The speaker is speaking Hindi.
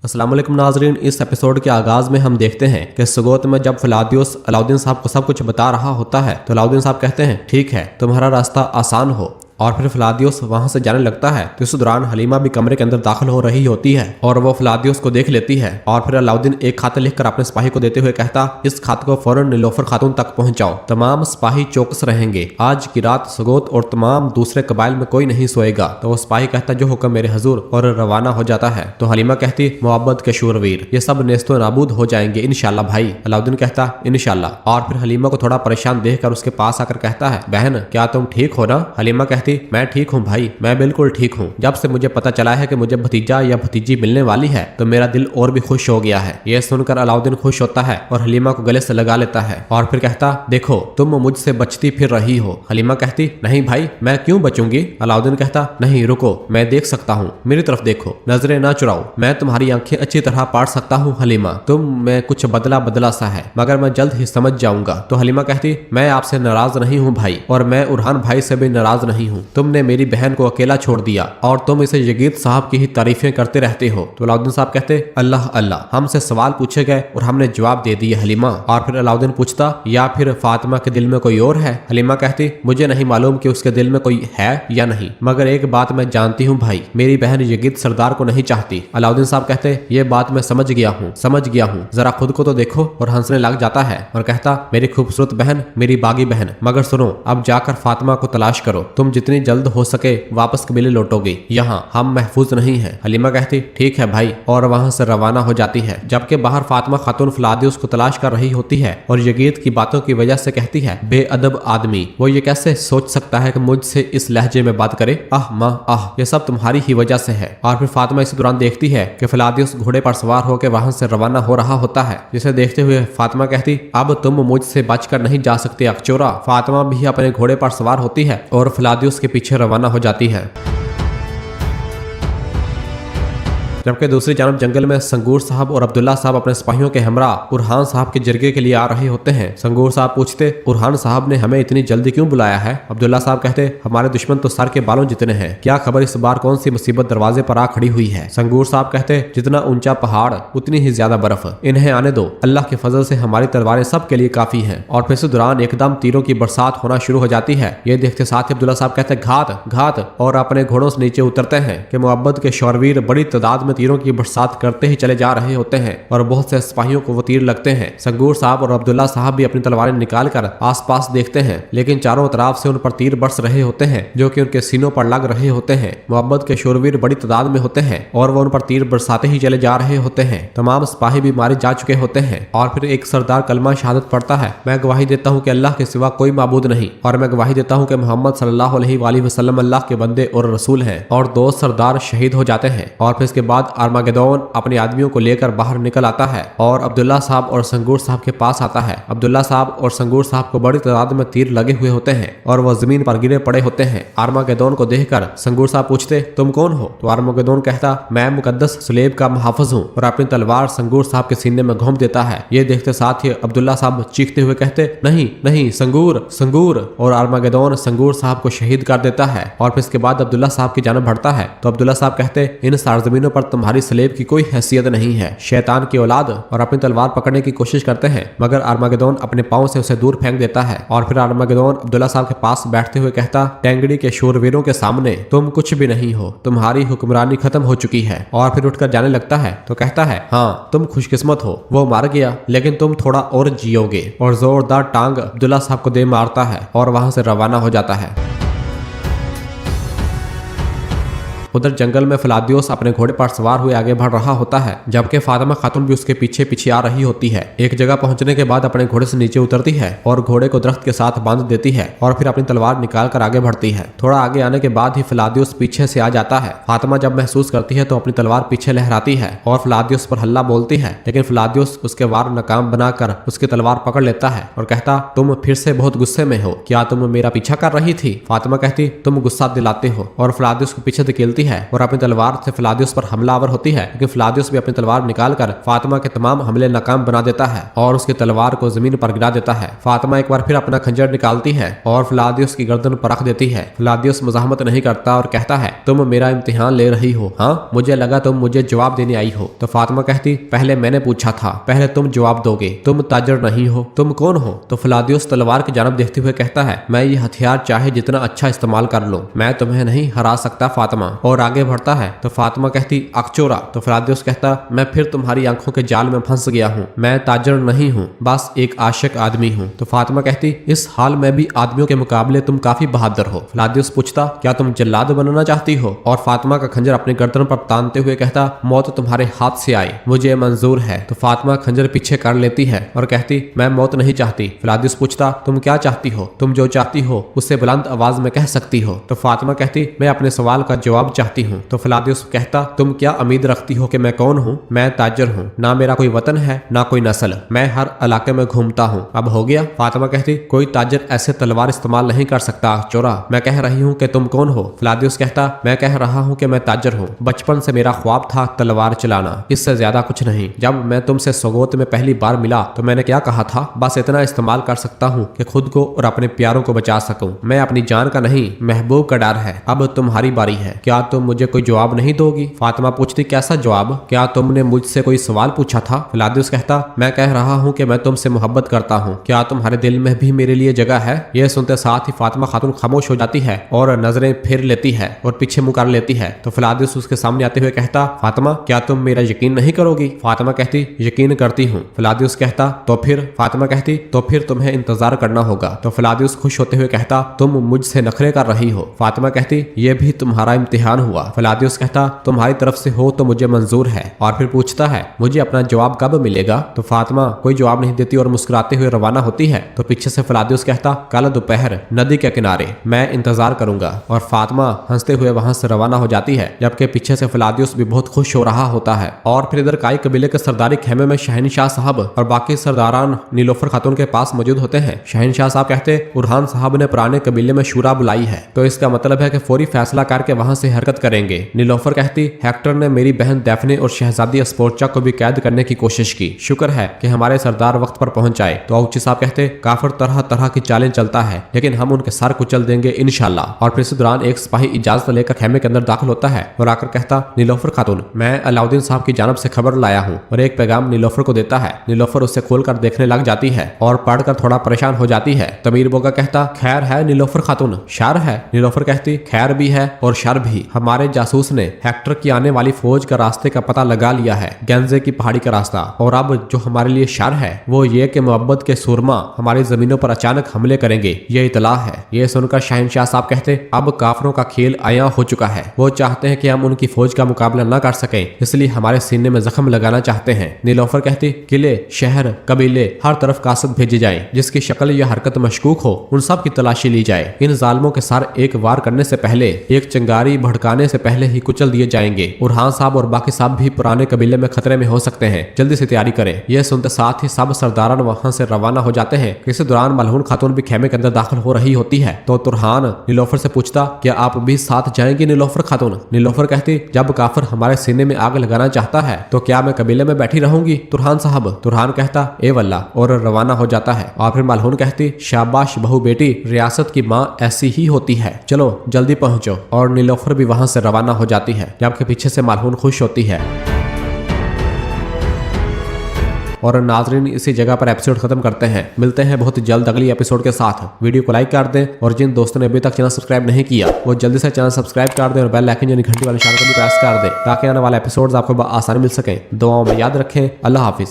अस्सलाम वालेकुम नाजरीन, इस एपिसोड के आगाज में हम देखते हैं कि सुगोत में जब फिलादियोस अलाउद्दीन साहब को सब कुछ बता रहा होता है तो अलाउद्दीन साहब कहते हैं ठीक है, तुम्हारा रास्ता आसान हो। और फिर फिलादियोस वहां से जाने लगता है तो इस दौरान हलीमा भी कमरे के अंदर दाखिल हो रही होती है और वो फिलादियोस को देख लेती है। और फिर अलाउद्दीन एक खत लिखकर अपने सिपाही को देते हुए कहता, इस खत को फौरन नीलोफर खातून तक पहुंचाओ। तमाम सिपाही चौकस रहेंगे, आज की रात सुगोत और तमाम दूसरे कबाइल में कोई नहीं सोएगा। तो वो सिपाही कहता, जो हुक्म मेरे हजूर, और रवाना हो जाता है। तो हलीमा कहती, मोहब्बत के शूरवीर, ये सब नेस्तो नाबूद हो जाएंगे इंशाल्लाह भाई। अलाउद्दीन कहता, इंशाल्लाह। और फिर हलीमा को थोड़ा परेशान देखकर उसके पास आकर कहता है, बहन क्या तुम ठीक हो ना? हलीमा कहती, मैं ठीक हूँ भाई, मैं बिल्कुल ठीक हूँ। जब से मुझे पता चला है कि मुझे भतीजा या भतीजी मिलने वाली है तो मेरा दिल और भी खुश हो गया है। यह सुनकर अलाउद्दीन खुश होता है और हलीमा को गले से लगा लेता है और फिर कहता, देखो तुम मुझसे बचती फिर रही हो। हलीमा कहती, नहीं भाई, मैं क्यों बचूंगी? अलाउद्दीन कहता, नहीं रुको, मैं देख सकता हूँ, मेरी तरफ देखो, नजरें ना चुराओ, मैं तुम्हारी आंखें अच्छी तरह पढ़ सकता हूँ। हलीमा, तुम में कुछ बदला बदला सा है, मगर मैं जल्द ही समझ जाऊंगा। तो हलीमा कहती, मैं आपसे नाराज नहीं हूँ भाई, और मैं उरहान भाई से भी नाराज नहीं हूँ। तुमने मेरी बहन को अकेला छोड़ दिया और तुम इसे यगीद साहब की ही तारीफें करते रहते हो। तो अलाउद्दीन साहब कहते, अल्लाह अल्लाह, हमसे सवाल पूछे गए और हमने जवाब दे दिए हलीमा। और फिर अलाउद्दीन पूछता, या फिर फातिमा के दिल में कोई और है? हलीमा कहती, मुझे नहीं मालूम कि उसके दिल में कोई है या नहीं, मगर एक बात मैं जानती हूँ भाई, मेरी बहन यगीद सरदार को नहीं चाहती। अलाउद्दीन साहब कहते, ये बात मैं समझ गया हूँ, जरा खुद को तो देखो। और हंसने लग जाता है और कहता, मेरी खूबसूरत बहन, मेरी बागी बहन, मगर सुनो, अब जाकर फातिमा को तलाश करो, तुम जितनी जल्द हो सके वापस कबीले लौटोगे, यहाँ हम महफूज नहीं है। हलीमा कहती, ठीक है भाई, और वहां से रवाना हो जाती है। जबकि बाहर फातिमा खातून फिलादियोस को तलाश कर रही होती है और यगीद की बातों की वजह से कहती है, बेअदब आदमी, वो ये कैसे सोच सकता है कि मुझसे इस लहजे में बात करे? आह माँ आह, ये सब तुम्हारी ही वजह से है। और फिर फातिमा इसी दौरान देखती है कि फिलादियोस घोड़े पर सवार होकर वहां से रवाना हो रहा होता है, जिसे देखते हुए फातिमा कहती, अब तुम मुझसे बचकर नहीं जा सकते अकचोरा। फातिमा भी अपने घोड़े पर सवार होती है और फिलादियोस के पीछे रवाना हो जाती है। जबकि दूसरी जानब जंगल में संगूर साहब और अब्दुल्ला साहब अपने सिपाहियों के हमरा उरहान साहब के जरगे के लिए आ रहे होते हैं। संगूर साहब पूछते, उरहान साहब ने हमें इतनी जल्दी क्यों बुलाया है? अब्दुल्ला साहब कहते, हमारे दुश्मन तो सर के बालों जितने हैं, क्या खबर इस बार कौन सी मुसीबत दरवाजे पर आ खड़ी हुई है? संगूर साहब कहते, जितना ऊंचा पहाड़ उतनी ही ज्यादा बर्फ, इन्हें आने दो, अल्लाह के फजल से हमारी तलवारें सबके लिए काफी है। और फिर इस दौरान एकदम तीरों की बरसात होना शुरू हो जाती है। ये देखते साथ ही अब्दुल्ला साहब कहते, घात घात, और अपने घोड़ों से नीचे उतरते हैं कि मोहब्बत के शौरवीर बड़ी तादाद में तीरों की बरसात करते ही चले जा रहे होते हैं और बहुत से सिपाहियों को वो तीर लगते हैं। संगूर साहब और अब्दुल्ला साहब भी अपनी तलवारें निकालकर आसपास देखते हैं, लेकिन चारों तरफ से उन पर तीर बरस रहे होते हैं जो कि उनके सीनों पर लग रहे होते हैं। मोहब्बत के शूरवीर बड़ी तादाद में होते हैं और वो उन पर तीर बरसाते ही चले जा रहे होते हैं। तमाम सिपाही भी मारे जा चुके होते हैं और फिर एक सरदार कलमा शहादत पढ़ता है, मैं गवाही देता हूँ कि अल्लाह के सिवा कोई माबूद नहीं, और मैं गवाही देता हूँ कि मोहम्मद सल्लल्लाहु अलैहि वसल्लम अल्लाह के बंदे और रसूल हैं। और दो सरदार शहीद हो जाते हैं। और फिर इसके बाद आर्मागेदोन अपने आदमियों को लेकर बाहर निकल आता है और अब्दुल्ला साहब और संगूर साहब के पास आता है। अब्दुल्ला साहब और संगूर साहब को बड़ी तादाद में तीर लगे हुए होते हैं और वह जमीन पर गिरे पड़े होते हैं। आर्मागेदोन को देखकर संगूर साहब पूछते, तुम कौन हो? तो आर्मागेदोन कहता, मैं मुकद्दस सुलेब का मुहाफिज हूँ, और अपनी तलवार संगूर साहब के सीने में घोंप देता है। ये देखते साथ ही अब्दुल्ला साहब चीखते हुए कहते, नहीं नहीं, संगूर संगूर, और आर्मागेदोन संगूर साहब को शहीद कर देता है। और फिर इसके बाद अब्दुल्ला साहब की जानब बढ़ता है तो अब्दुल्ला साहब कहते, इन सारजमीनों पर तुम्हारी सलेब की कोई हैसियत नहीं है, शैतान की औलाद, और अपनी तलवार पकड़ने की कोशिश करते हैं, मगर आर्मागेदोन अपने पांव से उसे दूर फेंक देता है। और फिर आर्मागेदोन अब्दुल्ला साहब के पास बैठते हुए कहता, टेंगड़ी के शूरवीरों के सामने तुम कुछ भी नहीं हो, तुम्हारी हुक्मरानी खत्म हो चुकी है। और फिर उठकर जाने लगता है तो कहता है, हाँ तुम खुशकिस्मत हो, वो मार गया लेकिन तुम थोड़ा और जियोगे। और जोरदार टांग अब्दुल्ला साहब को दे मारता है और वहां से रवाना हो जाता है। उधर जंगल में फिलादियोस अपने घोड़े पर सवार हुए आगे बढ़ रहा होता है, जबकि फातिमा खातून भी उसके पीछे पीछे आ रही होती है। एक जगह पहुंचने के बाद अपने घोड़े से नीचे उतरती है और घोड़े को दरख्त के साथ बांध देती है और फिर अपनी तलवार निकाल कर आगे बढ़ती है। थोड़ा आगे आने के बाद ही फिलादियोस पीछे से आ जाता है। फातिमा जब महसूस करती है तो अपनी तलवार पीछे लहराती है और फिलादियोस पर हल्ला बोलती है, लेकिन फिलादियोस उसके वार नाकाम बनाकर उसकी तलवार पकड़ लेता है और कहता, तुम फिर से बहुत गुस्से में हो, क्या तुम मेरा पीछा कर रही थी? फातिमा कहती, तुम गुस्सा दिलाते हो, और फिलादियोस को पीछे धकेलती है और अपनी तलवार से फ्लादियोस पर हमलावर होती है, लेकिन फ्लादियोस भी अपनी तलवार निकालकर फातिमा के तमाम हमले नाकाम बना देता है और उसकी तलवार को जमीन पर गिरा देता है। फातिमा एक बार फिर अपना खंजर निकालती है और फ्लादियोस की गर्दन पर रख देती है। फ्लादियोस मज़ाहमत नहीं करता और कहता है, तुम मेरा इम्तिहान ले रही हो? हाँ, मुझे लगा तुम मुझे जवाब देने आई हो। तो फातिमा कहती, पहले मैंने पूछा था, पहले तुम जवाब दोगे। तुम ताजर नहीं हो, तुम कौन हो? तो फ्लादियोस तलवार की जानब देखते हुए कहता है, मैं ये हथियार चाहे जितना अच्छा इस्तेमाल कर लूं, मैं तुम्हें नहीं हरा सकता फातिमा। और आगे बढ़ता है तो फातिमा कहती, अकचोरा। तो फ्लादियोस कहता, मैं फिर तुम्हारी आंखों के जाल में फंस गया हूँ, मैं ताजर नहीं हूँ, बस एक आशिक आदमी हूँ। तो फातिमा कहती, इस हाल में भी आदमियों के मुकाबले तुम काफी बहादुर हो। फ्लादियोस पूछता, क्या तुम जल्लाद बनना चाहती हो? और फातिमा का खंजर अपने गर्दन पर तानते हुए कहता, मौत तुम्हारे हाथ से आए, मुझे मंजूर है। तो फातिमा खंजर पीछे कर लेती है और कहती, मैं मौत नहीं चाहती। फ्लादियोस पूछता, तुम क्या चाहती हो? तुम जो चाहती हो उससे बुलंद आवाज में कह सकती हो। तो फातिमा कहती, मैं अपने सवाल का जवाब चाहती हूँ। तो फ्लादियोस कहता, तुम क्या उम्मीद रखती हो कि मैं कौन हूँ? मैं ताजर हूँ, ना मेरा कोई वतन है ना कोई नस्ल, मैं हर इलाके में घूमता हूँ। अब हो गया? फातिमा कहती, कोई ताजर ऐसे तलवार इस्तेमाल नहीं कर सकता चोरा। मैं कह रही हूँ कि तुम कौन हो? फ्लादियोस कहता, मैं कह रहा हूँ कि मैं ताजर हूँ, बचपन से मेरा ख्वाब था तलवार चलाना, इससे ज्यादा कुछ नहीं। जब मैं तुमसे सोगोत में पहली बार मिला तो मैंने क्या कहा था? बस इतना इस्तेमाल कर सकता हूँ कि खुद को और अपने प्यारों को बचा सकूं। मैं अपनी जान का नहीं, महबूब का डर है। अब तुम्हारी बारी है, क्या तुम मुझे कोई जवाब नहीं दोगी? फातिमा पूछती, कैसा जवाब? क्या तुमने मुझसे कोई सवाल पूछा था? फ्लादियोस कहता, मैं कह रहा हूँ कि मैं तुमसे मोहब्बत करता हूँ, क्या तुम्हारे दिल में भी मेरे लिए जगह है? यह सुनते साथ ही फातिमा खातून खामोश हो जाती है और नजरें फिर लेती है और पीछे मुंह कर लेती है। तो फ्लादियोस उसके सामने आते हुए कहता, फातिमा, क्या तुम मेरा यकीन नहीं करोगी? फातिमा कहती, यकीन करती हूँ। फ्लादियोस कहता, तो फिर? फातिमा कहती, तो फिर तुम्हें इंतजार करना होगा। तो फ्लादियोस खुश होते हुए कहता, तुम मुझसे नखरे कर रही हो। फातिमा कहती, यह भी तुम्हारा इम्तिहान हुआ। फ्लादियोस कहता, तुम्हारी तरफ से हो तो मुझे मंजूर है। और फिर पूछता है, मुझे अपना जवाब कब मिलेगा? तो फातिमा कोई जवाब नहीं देती और मुस्कुराते हुए रवाना होती है। तो पीछे से फ्लादियोस कहता, कल दोपहर नदी के किनारे मैं इंतजार करूंगा। और फातिमा हंसते हुए वहां से रवाना हो जाती है, जबकि पीछे से फ्लादियोस भी बहुत खुश हो रहा होता है। और फिर इधर काई कबीले के सरदारी खेमे में शहनशाह साहब और बाकी सरदारान नीलोफर खातून के पास मौजूद होते हैं। शहनशाह साहब कहते, बुरहान साहब ने पुराने कबीले में शूरा बुलाई है, तो इसका मतलब है कि फौरी फैसला करके वहां से हरकत करेंगे। नीलोफर कहती, हेक्टर ने मेरी बहन दैफने और शहजादी अस्पोर्चा को भी कैद करने की कोशिश की, शुक्र है कि हमारे सरदार वक्त पर पहुंच जाए। तो औची साहब कहते, काफिर तरह तरह की चालें चलता है, लेकिन हम उनके सर कुचल देंगे इंशाल्लाह। और फिर इस दौरान एक सिपाही इजाजत लेकर खेमे के अंदर दाखिल होता है और आकर कहता, नीलोफर खातून, मैं अलाउद्दीन साहब की जानब से खबर लाया हूँ, और एक पैगाम नीलोफर को देता है। नीलोफर उसे खोलकर देखने लग जाती है और पढ़कर थोड़ा परेशान हो जाती है। तमीर बोगा कहता, खैर है नीलोफर खातून? शर है? नीलोफर कहती, खैर भी है और शर भी। हमारे जासूस ने हेक्टर की आने वाली फौज का रास्ते का पता लगा लिया है, गेंजे की पहाड़ी का रास्ता, और अब जो हमारे लिए शर है वो ये कि मोहब्बत के सुरमा हमारी जमीनों पर अचानक हमले करेंगे, ये इतला है। ये सुनकर शहनशाह साहब कहते, अब काफरों का खेल आया हो चुका है, वो चाहते हैं कि हम उनकी फौज का मुकाबला न कर सकें, इसलिए हमारे सीने में जख्म लगाना चाहते हैं। नीलोफर कहती, किले, शहर, कबीले, हर तरफ कासद भेजे जाए, जिसकी शक्ल या हरकत मशकूक हो उन सब की तलाशी ली जाए। इन जालिमों के सर एक वार करने से पहले, एक चिंगारी भड़काने से पहले ही कुचल दिए जाएंगे। बुरहान साहब और बाकी साहब भी पुराने कबीले में खतरे में हो सकते हैं, जल्दी से तैयारी करें। यह सुनते साथ ही सब सरदारान वहां से रवाना हो जाते हैं। इस दौरान मलहून खातून भी खेमे के अंदर दाखिल हो रही होती है। तो तुरहान नीलोफर से पूछता, क्या आप भी साथ जाएंगे नीलोफर खातून? नीलोफर कहती, जब काफिर हमारे सीने में आग लगाना चाहता है तो क्या मैं कबीले में बैठी रहूंगी तुरहान साहब? तुरहान कहता, ए वल्ला, और रवाना हो जाता है। और फिर मलहून कहती, शाबाश बहू बेटी, रियासत की माँ ऐसी ही होती है, चलो जल्दी पहुंचो। और नीलोफर भी वहां से रवाना हो जाती है, जबकि पीछे से मलहून खुश होती है। और नाजरीन, इसी जगह पर एपिसोड खत्म करते हैं। मिलते हैं बहुत जल्द अगली एपिसोड के साथ। वीडियो को लाइक कर दें और जिन दोस्तों ने अभी तक चैनल सब्सक्राइब नहीं किया वो जल्दी से चैनल सब्सक्राइब कर दें और बेल आइकन यानी घंटी वाले निशान को भी प्रेस कर दें, ताकि आने वाले एपिसोड्स आपको आसानी मिल सके। दुआओं में याद रखें। अल्लाह हाफिज।